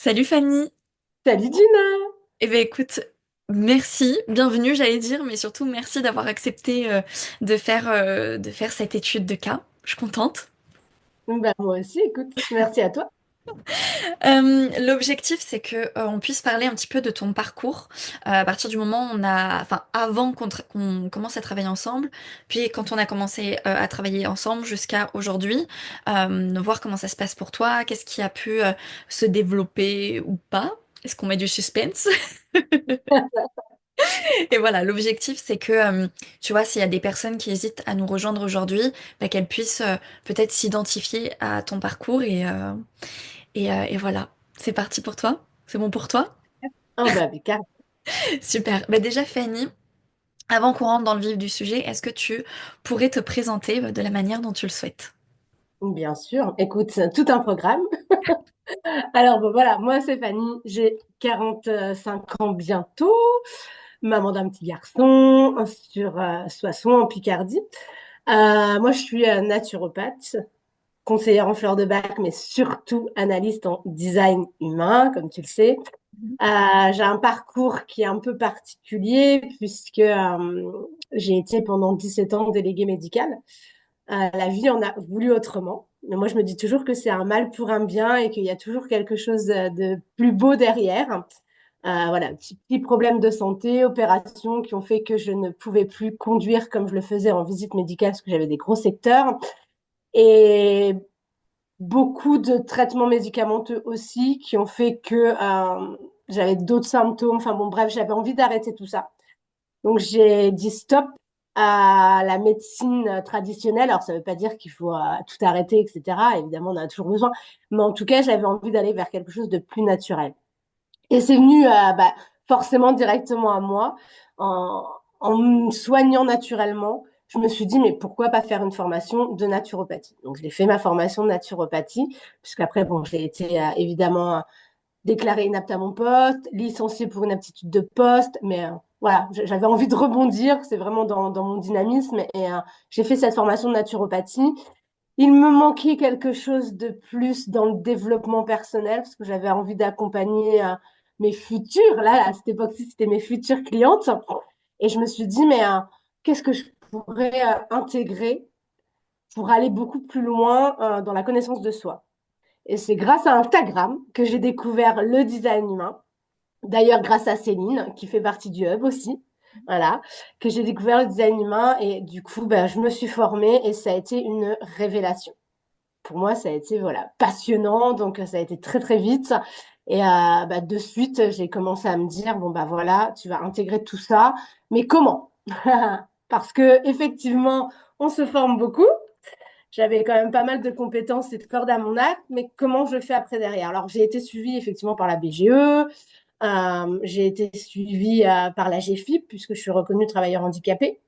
Salut Fanny. Salut Gina! Eh bien écoute, merci, bienvenue j'allais dire, mais surtout merci d'avoir accepté de faire cette étude de cas. Je suis contente. Ben, moi aussi, écoute, merci à toi. L'objectif c'est que on puisse parler un petit peu de ton parcours à partir du moment où enfin avant qu'on commence à travailler ensemble, puis quand on a commencé à travailler ensemble jusqu'à aujourd'hui, voir comment ça se passe pour toi, qu'est-ce qui a pu se développer ou pas. Est-ce qu'on met du suspense? Et voilà, l'objectif, c'est que, tu vois, s'il y a des personnes qui hésitent à nous rejoindre aujourd'hui, bah, qu'elles puissent peut-être s'identifier à ton parcours et voilà. C'est parti pour toi? C'est bon pour toi? Oh, bah, car Super. Bah, déjà, Fanny, avant qu'on rentre dans le vif du sujet, est-ce que tu pourrais te présenter de la manière dont tu le souhaites? bien sûr, écoute, c'est tout un programme. Alors, bon, voilà, moi, c'est Fanny, j'ai 45 ans bientôt, maman d'un petit garçon sur Soissons, en Picardie. Moi, je suis naturopathe, conseillère en fleurs de bac, mais surtout analyste en design humain, comme tu le sais. J'ai un parcours qui est un peu particulier puisque j'ai été pendant 17 ans déléguée médicale. La vie en a voulu autrement. Mais moi, je me dis toujours que c'est un mal pour un bien et qu'il y a toujours quelque chose de plus beau derrière. Voilà, petit problème de santé, opérations qui ont fait que je ne pouvais plus conduire comme je le faisais en visite médicale parce que j'avais des gros secteurs. Et beaucoup de traitements médicamenteux aussi qui ont fait que j'avais d'autres symptômes. Enfin bon, bref, j'avais envie d'arrêter tout ça. Donc j'ai dit stop à la médecine traditionnelle. Alors ça ne veut pas dire qu'il faut tout arrêter, etc. Évidemment, on en a toujours besoin. Mais en tout cas, j'avais envie d'aller vers quelque chose de plus naturel. Et c'est venu forcément directement à moi. En, en me soignant naturellement, je me suis dit, mais pourquoi pas faire une formation de naturopathie? Donc, j'ai fait ma formation de naturopathie, puisqu'après, bon, j'ai été évidemment déclarée inapte à mon poste, licenciée pour une aptitude de poste, mais voilà, j'avais envie de rebondir, c'est vraiment dans mon dynamisme, et j'ai fait cette formation de naturopathie. Il me manquait quelque chose de plus dans le développement personnel parce que j'avais envie d'accompagner mes futurs. Là, à cette époque-ci, c'était mes futures clientes. Et je me suis dit, mais qu'est-ce que je pourrais intégrer pour aller beaucoup plus loin dans la connaissance de soi? Et c'est grâce à Instagram que j'ai découvert le design humain. D'ailleurs, grâce à Céline, qui fait partie du Hub aussi. Voilà, que j'ai découvert le design humain et du coup, ben, je me suis formée et ça a été une révélation pour moi, ça a été voilà, passionnant, donc ça a été très très vite. Et de suite, j'ai commencé à me dire, bon bah voilà, tu vas intégrer tout ça, mais comment? Parce que effectivement, on se forme beaucoup. J'avais quand même pas mal de compétences et de cordes à mon arc, mais comment je fais après derrière? Alors j'ai été suivie effectivement par la BGE, j'ai été suivie par la GFIP, puisque je suis reconnue travailleur handicapé.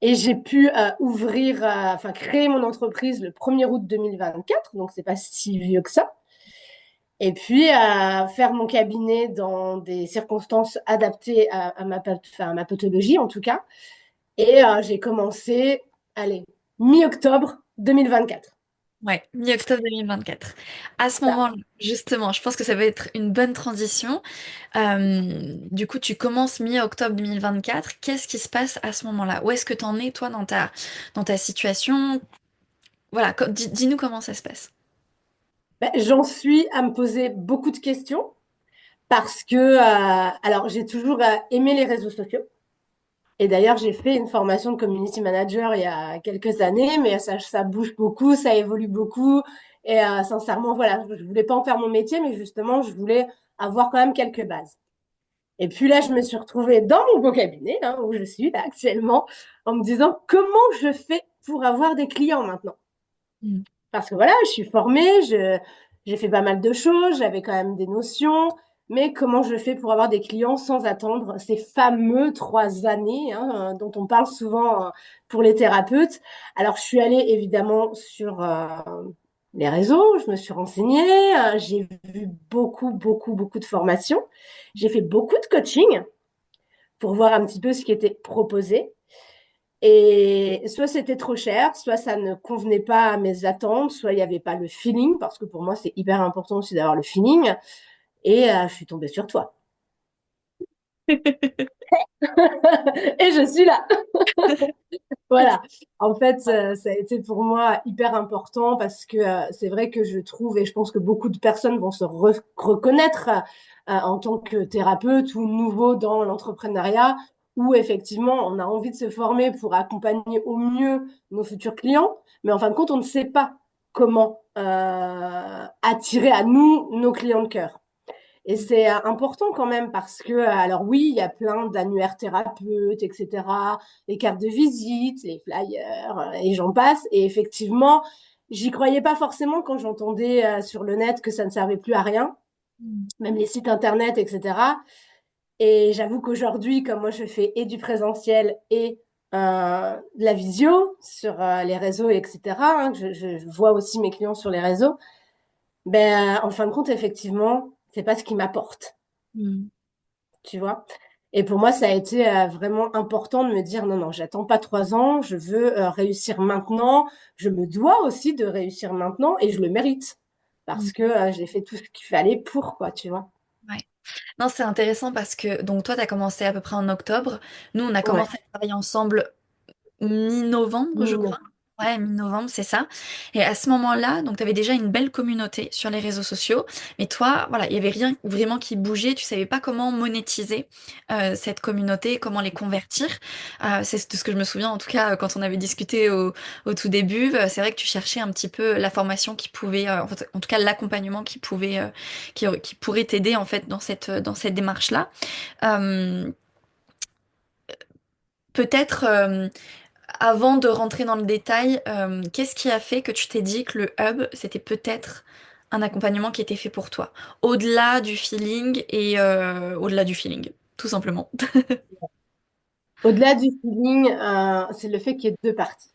Et j'ai pu enfin créer mon entreprise le 1er août 2024, donc c'est pas si vieux que ça. Et puis faire mon cabinet dans des circonstances adaptées à ma pathologie en tout cas. Et j'ai commencé, allez, mi-octobre 2024. Ouais, mi-octobre 2024. À ce Ça. moment-là, justement, je pense que ça va être une bonne transition. Du coup, tu commences mi-octobre 2024. Qu'est-ce qui se passe à ce moment-là? Où est-ce que tu en es, toi, dans ta situation? Voilà, dis-nous comment ça se passe. Ben, j'en suis à me poser beaucoup de questions parce que, alors, j'ai toujours aimé les réseaux sociaux. Et d'ailleurs, j'ai fait une formation de community manager il y a quelques années, mais ça bouge beaucoup, ça évolue beaucoup. Et sincèrement, voilà, je voulais pas en faire mon métier, mais justement, je voulais avoir quand même quelques bases. Et puis là, je me suis retrouvée dans mon beau cabinet, hein, où je suis là, actuellement, en me disant comment je fais pour avoir des clients maintenant. Mm. Parce que voilà, je suis formée, j'ai fait pas mal de choses, j'avais quand même des notions, mais comment je fais pour avoir des clients sans attendre ces fameux 3 années dont on parle souvent pour les thérapeutes. Alors, je suis allée évidemment sur les réseaux, je me suis renseignée, j'ai vu beaucoup, beaucoup, beaucoup de formations, j'ai fait beaucoup de coaching pour voir un petit peu ce qui était proposé. Et soit c'était trop cher, soit ça ne convenait pas à mes attentes, soit il n'y avait pas le feeling, parce que pour moi, c'est hyper important aussi d'avoir le feeling. Et je suis tombée sur toi. Et je suis là. Voilà. En fait, ça a été pour moi hyper important parce que c'est vrai que je trouve, et je pense que beaucoup de personnes vont se reconnaître en tant que thérapeute ou nouveau dans l'entrepreneuriat, où effectivement, on a envie de se former pour accompagner au mieux nos futurs clients, mais en fin de compte, on ne sait pas comment attirer à nous nos clients de cœur. Et c'est important quand même parce que, alors oui, il y a plein d'annuaires thérapeutes, etc., les cartes de visite, les flyers, et j'en passe. Et effectivement, j'y croyais pas forcément quand j'entendais sur le net que ça ne servait plus à rien, même les sites internet, etc. Et j'avoue qu'aujourd'hui, comme moi je fais et du présentiel et de la visio sur les réseaux, etc., hein, je vois aussi mes clients sur les réseaux, ben, en fin de compte, effectivement, c'est pas ce qui m'apporte, Mm. tu vois. Et pour moi, ça a été vraiment important de me dire non, non, j'attends pas 3 ans, je veux réussir maintenant. Je me dois aussi de réussir maintenant et je le mérite Mm. parce que j'ai fait tout ce qu'il fallait pour, quoi, tu vois. Ouais. Non, c'est intéressant parce que donc toi, tu as commencé à peu près en octobre. Nous, on a Ouais, commencé à travailler ensemble mi-novembre, je mignon. crois. Ouais, mi-novembre, c'est ça. Et à ce moment-là, donc tu avais déjà une belle communauté sur les réseaux sociaux, mais toi, voilà, il y avait rien vraiment qui bougeait, tu savais pas comment monétiser cette communauté, comment les convertir. C'est de ce que je me souviens, en tout cas, quand on avait discuté au tout début, c'est vrai que tu cherchais un petit peu la formation qui pouvait, en tout cas l'accompagnement qui pouvait, qui pourrait t'aider en fait dans cette démarche-là. Euh, Peut-être. Avant de rentrer dans le détail, qu'est-ce qui a fait que tu t'es dit que le hub, c'était peut-être un accompagnement qui était fait pour toi, au-delà du feeling et au-delà du feeling, tout simplement. Au-delà du feeling, c'est le fait qu'il y ait deux parties.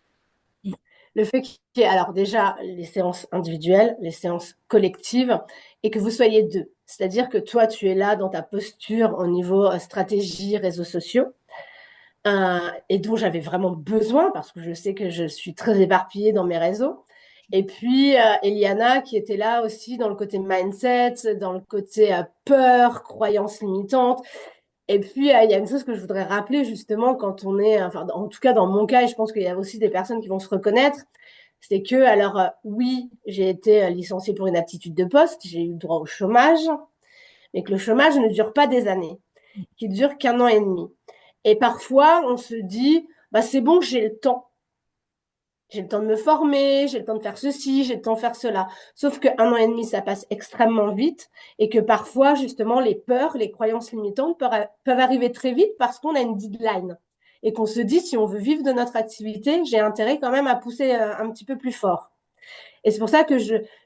Le fait qu'il y ait, alors déjà, les séances individuelles, les séances collectives, et que vous soyez deux. C'est-à-dire que toi, tu es là dans ta posture au niveau stratégie, réseaux sociaux, et dont j'avais vraiment besoin parce que je sais que je suis très éparpillée dans mes réseaux. Et puis, Eliana qui était là aussi dans le côté mindset, dans le côté peur, croyances limitantes. Et puis, il y a une chose que je voudrais rappeler justement quand on est, enfin, en tout cas dans mon cas, et je pense qu'il y a aussi des personnes qui vont se reconnaître, c'est que, alors, oui, j'ai été licenciée pour une aptitude de poste, j'ai eu droit au chômage, mais que le chômage ne dure pas des années, qu'il dure qu'un an et demi. Et parfois, on se dit, bah, c'est bon, j'ai le temps. J'ai le temps de me former, j'ai le temps de faire ceci, j'ai le temps de faire cela. Sauf qu'un an et demi, ça passe extrêmement vite et que parfois, justement, les peurs, les croyances limitantes peuvent arriver très vite parce qu'on a une deadline. Et qu'on se dit, si on veut vivre de notre activité, j'ai intérêt quand même à pousser un petit peu plus fort. Et c'est pour ça que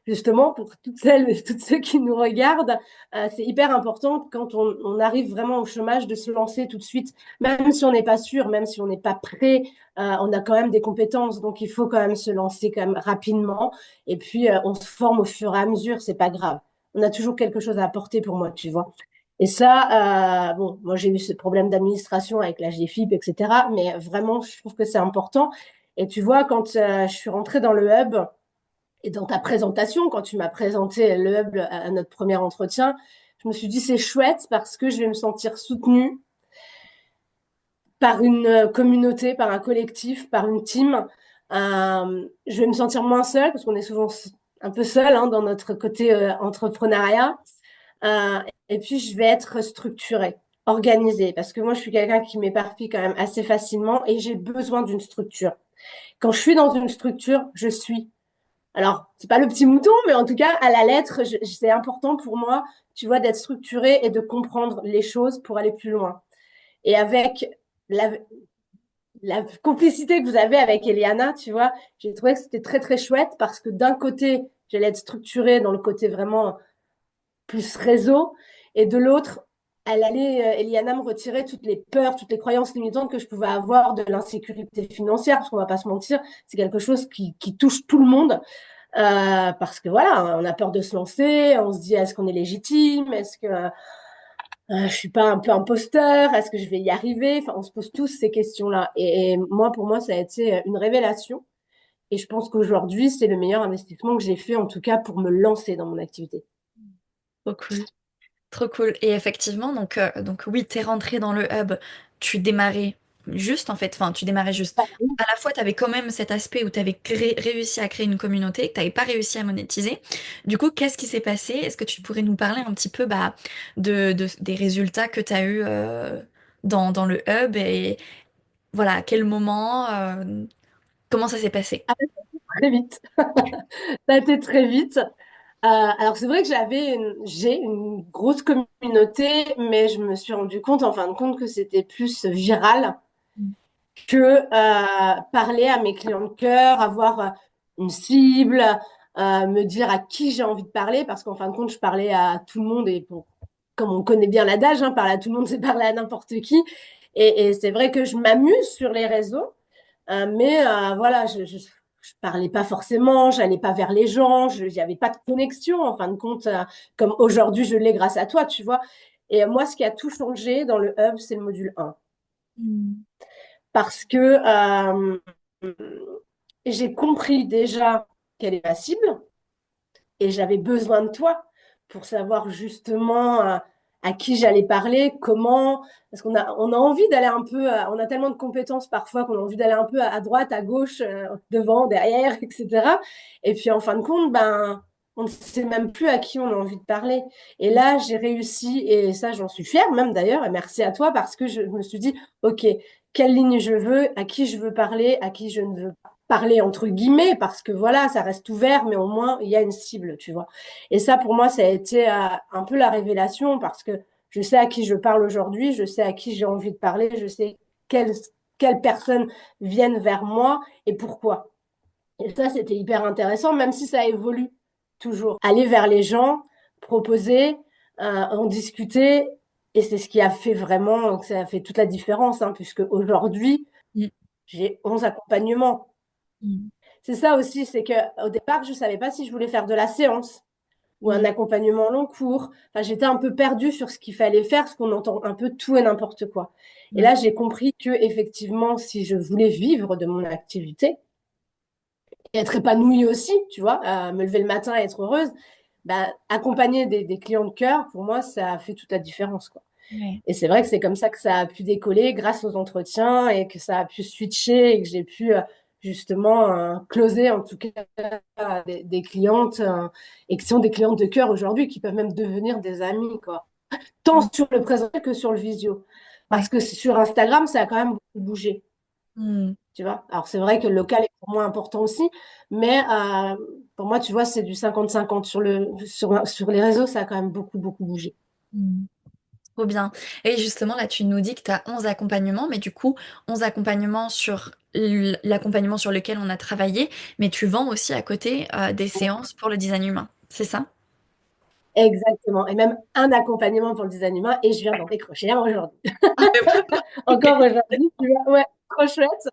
justement, pour toutes celles et tous ceux qui nous regardent, c'est hyper important quand on arrive vraiment au chômage de se lancer tout de suite, même si on n'est pas sûr, même si on n'est pas prêt, on a quand même des compétences, donc il faut quand même se lancer quand même rapidement. Et puis on se forme au fur et à mesure, c'est pas grave. On a toujours quelque chose à apporter pour moi, tu vois. Et ça, bon, moi j'ai eu ce problème d'administration avec la GFIP, etc. Mais vraiment, je trouve que c'est important. Et tu vois, quand je suis rentrée dans le hub, et dans ta présentation, quand tu m'as présenté le hub à notre premier entretien, je me suis dit c'est chouette parce que je vais me sentir soutenue par une communauté, par un collectif, par une team. Je vais me sentir moins seule parce qu'on est souvent un peu seul hein, dans notre côté entrepreneuriat. Euh, et puis je vais être structurée, organisée parce que moi je suis quelqu'un qui m'éparpille quand même assez facilement et j'ai besoin d'une structure. Quand je suis dans une structure, je suis. Alors, c'est pas le petit mouton, mais en tout cas, à la lettre, c'est important pour moi, tu vois, d'être structuré et de comprendre les choses pour aller plus loin. Et avec la, la complicité que vous avez avec Eliana, tu vois, j'ai trouvé que c'était très, très chouette parce que d'un côté, j'allais être structurée dans le côté vraiment plus réseau, et de l'autre, elle allait, Eliana, me retirer toutes les peurs, toutes les croyances limitantes que je pouvais avoir de l'insécurité financière, parce qu'on va pas se mentir, c'est quelque chose qui touche tout le monde. Parce que voilà, on a peur de se lancer, on se dit est-ce qu'on est légitime, est-ce que Je suis pas un peu imposteur? Est-ce que je vais y arriver? Enfin, on se pose tous ces questions-là. Et moi, pour moi, ça a été une révélation. Et je pense qu'aujourd'hui, c'est le meilleur investissement que j'ai fait, en tout cas, pour me lancer dans mon activité. Trop cool. Trop cool. Et effectivement, donc oui, t'es rentré dans le hub, tu démarrais juste en fait, enfin tu démarrais juste. À la fois, tu avais quand même cet aspect où tu avais réussi à créer une communauté, que tu n'avais pas réussi à monétiser. Du coup, qu'est-ce qui s'est passé? Est-ce que tu pourrais nous parler un petit peu bah, des résultats que tu as eu dans le hub et voilà, à quel moment, comment ça s'est passé? Ah, très vite. Ça a été très vite. Alors c'est vrai que j'ai une grosse communauté, mais je me suis rendu compte en fin de compte que c'était plus viral que parler à mes clients de cœur, avoir une cible, me dire à qui j'ai envie de parler, parce qu'en fin de compte je parlais à tout le monde et bon, comme on connaît bien l'adage, hein, parler à tout le monde c'est parler à n'importe qui. Et c'est vrai que je m'amuse sur les réseaux, mais voilà, je parlais pas forcément, j'allais pas vers les gens, il n'y avait pas de connexion en fin de compte, comme aujourd'hui je l'ai grâce à toi, tu vois. Et moi, ce qui a tout changé dans le hub, c'est le module 1. Mm. Parce que j'ai compris déjà quelle est ma cible, et j'avais besoin de toi pour savoir justement à qui j'allais parler, comment, parce on a envie d'aller un peu, on a tellement de compétences parfois qu'on a envie d'aller un peu à droite, à gauche, devant, derrière, etc. Et puis en fin de compte, ben, on ne sait même plus à qui on a envie de parler. Et là, j'ai réussi, et ça, j'en suis fière même d'ailleurs, et merci à toi, parce que je me suis dit, OK, quelle ligne je veux, à qui je veux parler, à qui je ne veux pas parler entre guillemets, parce que voilà, ça reste ouvert, mais au moins il y a une cible, tu vois. Et ça, pour moi, ça a été un peu la révélation, parce que je sais à qui je parle aujourd'hui, je sais à qui j'ai envie de parler, je sais quelles, quelles personnes viennent vers moi et pourquoi. Et ça, c'était hyper intéressant, même si ça évolue toujours. Aller vers les gens, proposer, en discuter, et c'est ce qui a fait vraiment, ça a fait toute la différence, hein, puisque aujourd'hui, Mm. j'ai 11 accompagnements. Mm. C'est ça aussi, c'est que au départ, je savais pas si je voulais faire de la séance ou un Mm. accompagnement long cours. Enfin, j'étais un peu perdue sur ce qu'il fallait faire, parce qu'on entend un peu tout et n'importe quoi. Et Ouais. là, j'ai compris que effectivement, si je voulais vivre de mon activité et être épanouie aussi, tu vois, me lever le matin et être heureuse, bah, accompagner des clients de cœur, pour moi, ça a fait toute la différence, quoi. Ouais. Et c'est vrai que c'est comme ça que ça a pu décoller grâce aux entretiens et que ça a pu switcher et que j'ai pu justement closer en tout cas des clientes et qui sont des clientes de cœur aujourd'hui qui peuvent même devenir des amis, quoi. Tant Mm. sur le présentiel que sur le visio. Parce Ouais. que sur Instagram, ça a quand même beaucoup bougé, Mm. tu vois. Alors c'est vrai que le local est pour moi important aussi, mais pour moi, tu vois, c'est du 50-50. Sur les réseaux, ça a quand même beaucoup, beaucoup bougé. Mm. Trop bien. Et justement, là, tu nous dis que tu as 11 accompagnements, mais du coup, 11 accompagnements sur l'accompagnement sur lequel on a travaillé, mais tu vends aussi à côté des séances pour le design humain, c'est ça? Exactement. Et même un accompagnement pour le design humain. Et je viens d'en décrocher un aujourd'hui. Ah, mais bravo. Encore aujourd'hui, tu vois. Ouais, trop chouette.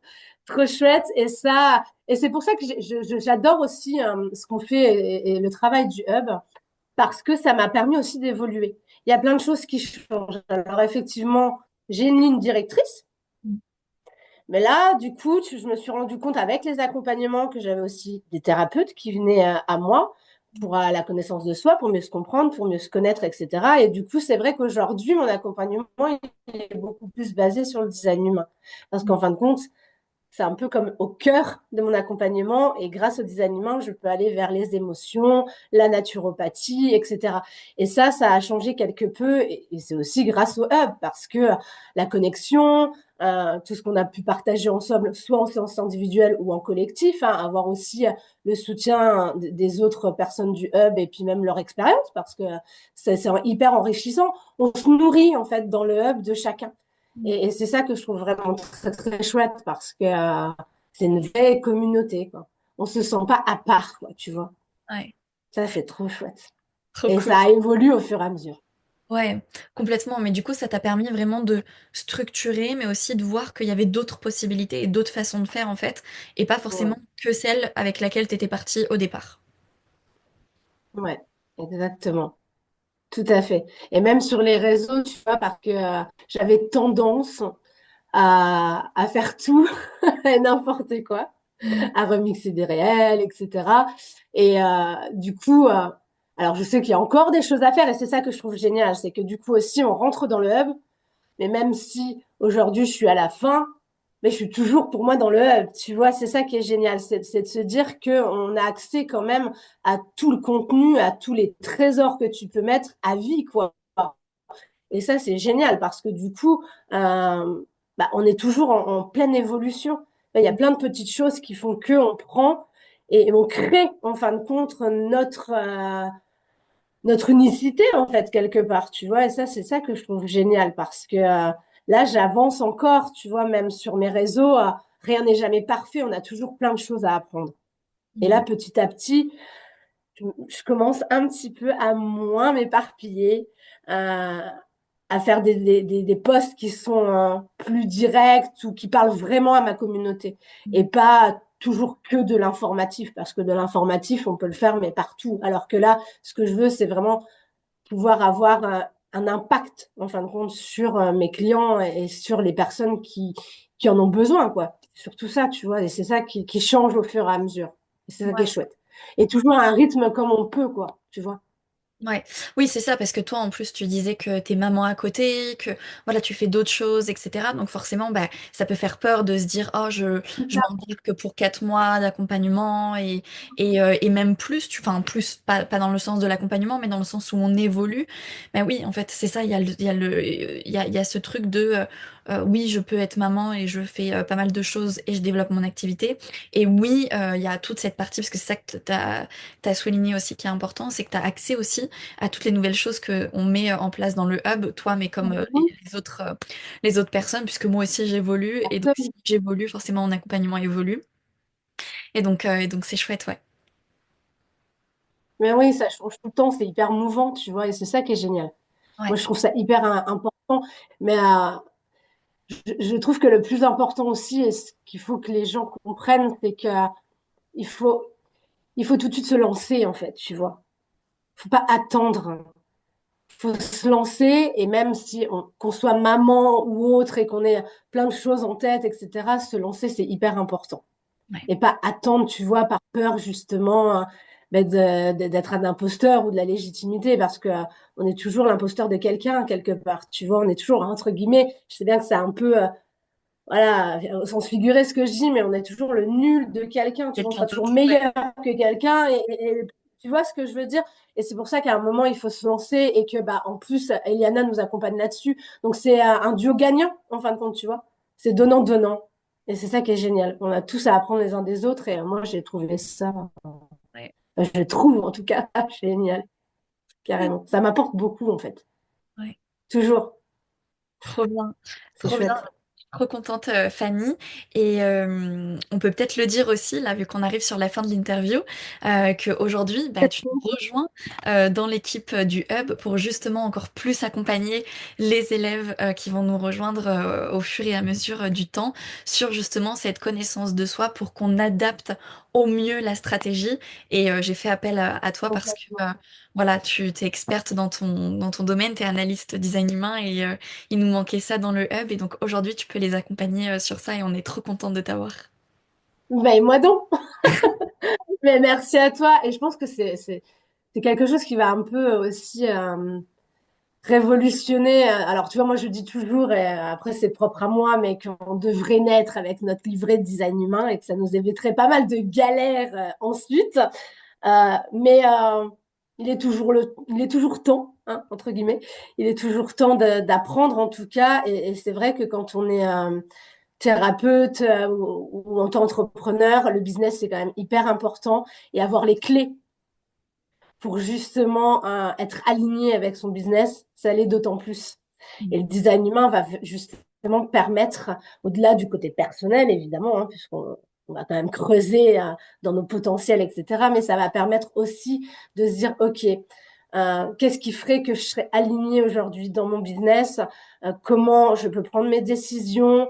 Trop chouette. Et ça, et c'est pour ça que j'adore aussi ce qu'on fait et le travail du hub, parce que ça m'a permis aussi d'évoluer. Il y a plein de choses qui changent. Alors, effectivement, j'ai une ligne directrice. Mais là, du coup, je me suis rendu compte avec les accompagnements que j'avais aussi des thérapeutes qui venaient à moi pour la connaissance de soi, pour mieux se comprendre, pour mieux se connaître, etc. Et du coup, c'est vrai qu'aujourd'hui, mon accompagnement il est beaucoup plus basé sur le design humain. Parce qu'en fin de compte, c'est un peu comme au cœur de mon accompagnement et grâce au design humain, je peux aller vers les émotions, la naturopathie, etc. Et ça a changé quelque peu et c'est aussi grâce au hub parce que la connexion, tout ce qu'on a pu partager ensemble, soit en séance individuelle ou en collectif, hein, avoir aussi le soutien des autres personnes du hub et puis même leur expérience parce que c'est hyper enrichissant. On se nourrit en fait dans le hub de chacun. Et c'est ça que je trouve vraiment très, très chouette parce que c'est une vraie communauté, quoi. On se sent pas à part, quoi, tu vois. Ouais, Ça, c'est trop chouette. trop Et cool. ça évolue au fur et à mesure. Ouais, complètement. Mais du coup, ça t'a permis vraiment de structurer, mais aussi de voir qu'il y avait d'autres possibilités et d'autres façons de faire, en fait, et pas forcément Ouais, que celle avec laquelle t'étais partie au départ. ouais, exactement. tout à fait. Et même sur les réseaux, tu vois, parce que j'avais tendance à faire tout et n'importe quoi, Mhm. à remixer des réels, etc. Et du coup, alors je sais qu'il y a encore des choses à faire et c'est ça que je trouve génial, c'est que du coup aussi on rentre dans le hub, mais même si aujourd'hui je suis à la fin, mais je suis toujours pour moi dans le hub. Tu vois, c'est ça qui est génial, c'est de se dire que on a accès quand même à tout le contenu, à tous les trésors que tu peux mettre à vie, quoi. Et ça, c'est génial parce que du coup, bah, on est toujours en pleine évolution. Il y a plein de petites choses qui font que on prend et on crée, en fin de compte, notre unicité, en fait, quelque part, tu vois. Et ça, c'est ça que je trouve génial parce que là, j'avance encore, tu vois, même sur mes réseaux, rien n'est jamais parfait, on a toujours plein de choses à apprendre. Et là, Mhm. petit à petit, je commence un petit peu à moins m'éparpiller, euh, à faire des posts qui sont plus directs ou qui parlent vraiment à ma communauté et Mhm. pas toujours que de l'informatif parce que de l'informatif, on peut le faire mais partout. Alors que là, ce que je veux, c'est vraiment pouvoir avoir un impact, en fin de compte, sur mes clients et sur les personnes qui en ont besoin, quoi. Surtout ça, tu vois, et c'est ça qui change au fur et à mesure. Et c'est ça qui est Ouais. chouette. Et toujours à un rythme comme on peut, quoi, tu vois. Ouais, oui, c'est ça, parce que toi, en plus, tu disais que t'es maman à côté, que voilà, tu fais d'autres choses, etc. Donc forcément, bah, ça peut faire peur de se dire, oh, je m'engage que pour 4 mois d'accompagnement et même plus, enfin plus, pas dans le sens de l'accompagnement, mais dans le sens où on évolue. Ben oui, en fait, c'est ça, il y a ce truc de, oui, je peux être maman et je fais pas mal de choses et je développe mon activité. Et oui, il y a toute cette partie, parce que c'est ça que t'as souligné aussi qui est important, c'est que tu as accès aussi à toutes les nouvelles choses qu'on met en place dans le hub, toi, mais comme Mhm. les autres personnes, puisque moi aussi j'évolue, et donc si j'évolue, forcément mon accompagnement évolue. Et donc c'est chouette, ouais. Mais oui, ça change tout le temps, c'est hyper mouvant, tu vois, et c'est ça qui est génial. Moi, Ouais. je trouve ça hyper important, mais je trouve que le plus important aussi, et ce qu'il faut que les gens comprennent, c'est que il faut, il faut tout de suite se lancer, en fait, tu vois. Faut pas attendre. Faut se lancer, et même si qu'on soit maman ou autre et qu'on ait plein de choses en tête, etc., se lancer, c'est hyper important. Ouais. Et pas attendre, tu vois, par peur justement ben, d'être un imposteur ou de la légitimité, parce que on est toujours l'imposteur de quelqu'un quelque part, tu vois, on est toujours entre guillemets, je sais bien que c'est un peu, voilà, au sens figuré ce que je dis, mais on est toujours le nul de quelqu'un, tu vois, on Quelqu'un sera toujours d'autre, ouais. meilleur que quelqu'un, et tu vois ce que je veux dire? Et c'est pour ça qu'à un moment, il faut se lancer, et que, bah, en plus, Eliana nous accompagne là-dessus, donc c'est un duo gagnant, en fin de compte, tu vois, c'est donnant-donnant. Et c'est ça qui est génial. On a tous à apprendre les uns des autres et moi j'ai trouvé ça, Ouais. je trouve en tout cas génial, carrément. Ça m'apporte beaucoup en fait. Ouais. Toujours. Trop bien, C'est trop bien. chouette. Trop contente, Fanny. Et on peut peut-être le dire aussi, là, vu qu'on arrive sur la fin de l'interview, qu'aujourd'hui, bah, tu nous rejoins dans l'équipe du Hub pour justement encore plus accompagner les élèves qui vont nous rejoindre au fur et à mesure du temps sur justement cette connaissance de soi pour qu'on adapte au mieux la stratégie. Et j'ai fait appel à toi parce que Complètement. voilà, tu es experte dans ton domaine, tu es analyste design humain et il nous manquait ça dans le hub et donc aujourd'hui tu peux les accompagner sur ça et on est trop contente de t'avoir. Ben, moi donc. Mais merci à toi. Et je pense que c'est quelque chose qui va un peu aussi révolutionner. Alors, tu vois, moi je dis toujours, et après c'est propre à moi, mais qu'on devrait naître avec notre livret de design humain et que ça nous éviterait pas mal de galères ensuite. Mais il est toujours temps, hein, entre guillemets, il est toujours temps d'apprendre en tout cas. Et c'est vrai que quand on est thérapeute ou en tant qu'entrepreneur, le business c'est quand même hyper important et avoir les clés pour justement être aligné avec son business, ça l'est d'autant plus. Et le design humain va justement permettre, au-delà du côté personnel évidemment, hein, puisqu'on on va quand même creuser dans nos potentiels, etc. Mais ça va permettre aussi de se dire, OK, qu'est-ce qui ferait que je serais alignée aujourd'hui dans mon business? Comment je peux prendre mes décisions?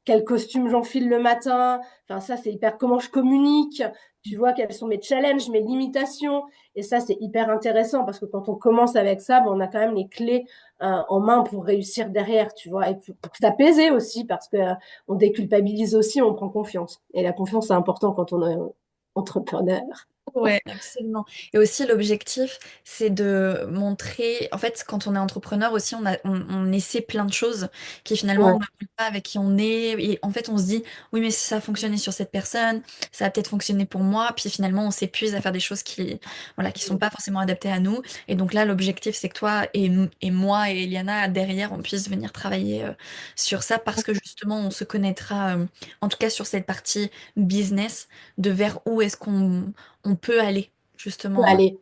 Quel costume j'enfile le matin? Enfin, ça, c'est hyper. Comment je communique? Tu vois quels sont mes challenges, mes limitations. Et ça, c'est hyper intéressant parce que quand on commence avec ça, ben, on a quand même les clés en main pour réussir derrière, tu vois, et pour s'apaiser aussi parce que on déculpabilise aussi, on prend confiance. Et la confiance, c'est important quand on est entrepreneur. Ouais, absolument. Et aussi, l'objectif, c'est de montrer, en fait, quand on est entrepreneur aussi, on essaie plein de choses qui finalement, Ouais, on ne colle pas avec qui on est. Et en fait, on se dit, oui, mais si ça a fonctionné sur cette personne, ça va peut-être fonctionner pour moi. Puis finalement, on s'épuise à faire des choses qui, voilà, qui sont pas forcément adaptées à nous. Et donc là, l'objectif, c'est que toi et moi et Eliana, derrière, on puisse venir travailler sur ça parce que justement, on se connaîtra, en tout cas sur cette partie business, de vers où est-ce qu'on peut aller, justement. allez.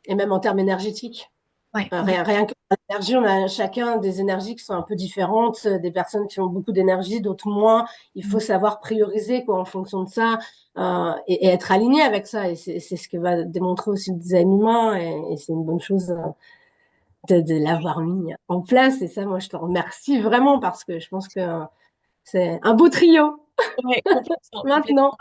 Et même en termes énergétiques. Ouais, Rien que l'énergie, on a chacun des énergies qui sont un peu différentes, des personnes qui ont beaucoup d'énergie, d'autres moins. Il faut complètement. savoir prioriser quoi, en fonction de ça et être aligné avec ça. Et c'est ce que va démontrer aussi le design humain et c'est une bonne chose de l'avoir mis en place. Et ça, moi, je te remercie vraiment parce que je pense que c'est un beau trio Ouais, complètement, maintenant.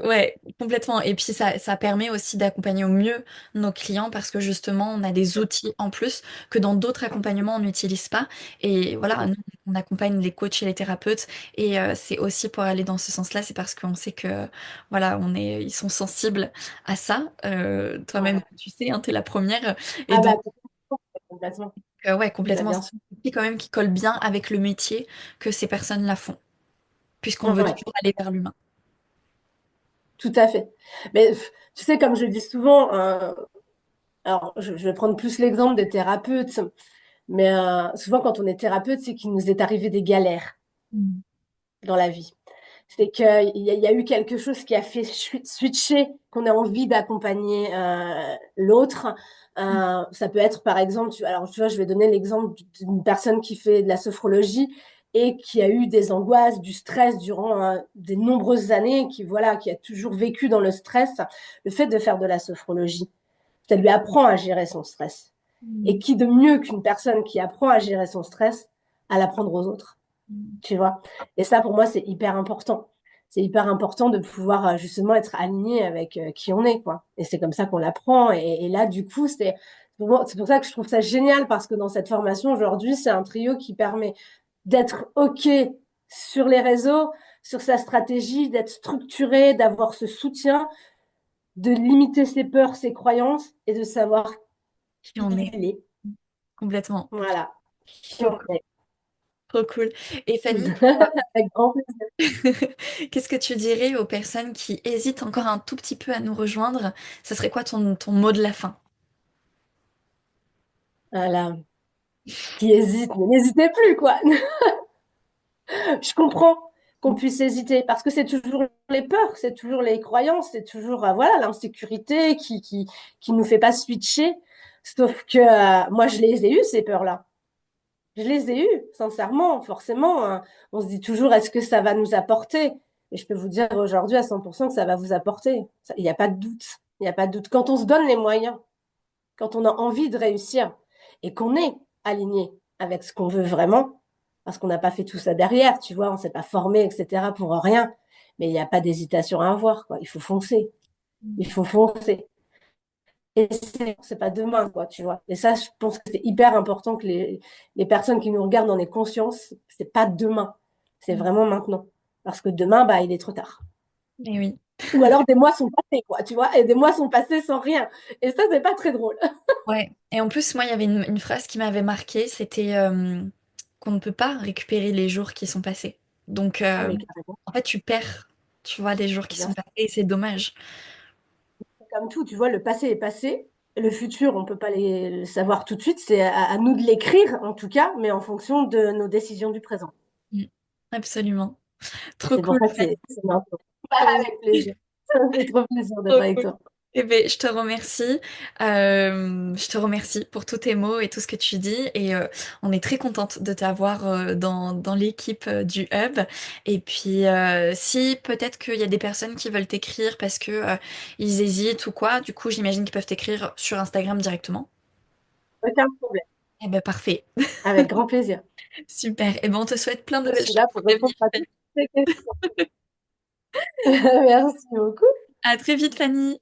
ouais, complètement. Et puis ça permet aussi d'accompagner au mieux nos clients parce que justement, on a des outils en plus que dans d'autres accompagnements, on n'utilise pas. Et voilà, nous, on accompagne les coachs et les thérapeutes. Et c'est aussi pour aller dans ce sens-là, c'est parce qu'on sait que, voilà, ils sont sensibles à ça. Toi-même, Ouais. tu sais, hein, t'es la première. Et Ah donc, bah, complètement. ouais, Bah, complètement, bien c'est sûr. un outil quand même qui colle bien avec le métier que ces personnes-là font, puisqu'on veut Ouais. toujours aller vers l'humain. Tout à fait. Mais tu sais, comme je dis souvent, alors je vais prendre plus l'exemple des thérapeutes, mais souvent quand on est thérapeute, c'est qu'il nous est arrivé des galères Mm. dans la vie. C'est qu'il y a eu quelque chose qui a fait switcher, qu'on a envie d'accompagner l'autre. Ça peut être par exemple, alors tu vois, je vais donner l'exemple d'une personne qui fait de la sophrologie et qui a eu des angoisses, du stress durant des nombreuses années, qui voilà, qui a toujours vécu dans le stress. Le fait de faire de la sophrologie, ça lui apprend à gérer son stress. Et Mm. qui de mieux qu'une personne qui apprend à gérer son stress à l'apprendre aux autres, Mm. tu vois. Et ça, pour moi, c'est hyper important. C'est hyper important de pouvoir justement être aligné avec qui on est, quoi. Et c'est comme ça qu'on l'apprend. Et là, du coup, c'est pour ça que je trouve ça génial parce que dans cette formation aujourd'hui, c'est un trio qui permet d'être OK sur les réseaux, sur sa stratégie, d'être structuré, d'avoir ce soutien, de limiter ses peurs, ses croyances et de savoir Qui qui on est il est. complètement. Voilà. Qui Trop on cool. est. Trop cool. Et Fanny, Avec grand plaisir. qu'est-ce que tu dirais aux personnes qui hésitent encore un tout petit peu à nous rejoindre? Ça serait quoi ton mot de la fin? Voilà. Qui hésite, mais n'hésitez plus, quoi. Je comprends qu'on puisse hésiter parce que c'est toujours les peurs, c'est toujours les croyances, c'est toujours voilà l'insécurité qui nous fait pas switcher. Sauf que moi, je les ai eues, ces peurs-là. Je les ai eues, sincèrement, forcément. On se dit toujours, est-ce que ça va nous apporter? Et je peux vous dire aujourd'hui à 100% que ça va vous apporter. Il n'y a pas de doute. Il n'y a pas de doute. Quand on se donne les moyens, quand on a envie de réussir et qu'on est aligné avec ce qu'on veut vraiment, parce qu'on n'a pas fait tout ça derrière, tu vois, on ne s'est pas formé, etc. pour rien. Mais il n'y a pas d'hésitation à avoir, quoi. Il faut foncer. Il faut foncer. Et c'est pas demain, quoi, tu vois. Et ça, je pense que c'est hyper important que les personnes qui nous regardent en aient conscience. C'est pas demain. C'est vraiment maintenant. Parce que demain, bah, il est trop tard. Eh oui. Ou alors des mois sont passés, quoi, tu vois. Et des mois sont passés sans rien. Et ça, c'est pas très drôle. Ouais. Et en plus, moi, il y avait une phrase qui m'avait marquée, c'était qu'on ne peut pas récupérer les jours qui sont passés. Donc, Ah, mais carrément, en fait, tu perds, tu vois, les jours qui bien sont sûr. passés et c'est dommage. Comme tout, tu vois, le passé est passé. Le futur, on peut pas le savoir tout de suite. C'est à nous de l'écrire, en tout cas, mais en fonction de nos décisions du présent. Mm. Absolument. Et Trop c'est pour cool, ça que Fanny. c'est maintenant. Trop Avec plaisir. Ça me fait trop plaisir d'être trop avec cool. toi. Eh ben, je te remercie. Je te remercie pour tous tes mots et tout ce que tu dis. Et on est très contente de t'avoir dans l'équipe du Hub. Et puis, si peut-être qu'il y a des personnes qui veulent t'écrire parce que ils hésitent ou quoi, du coup, j'imagine qu'ils peuvent t'écrire sur Instagram directement. Aucun problème. Eh ben, parfait. Avec grand plaisir. Super. Eh ben, on te souhaite plein de Je belles suis choses là pour pour l'avenir, répondre à Fanny. toutes ces questions. Merci beaucoup. À très vite, Fanny.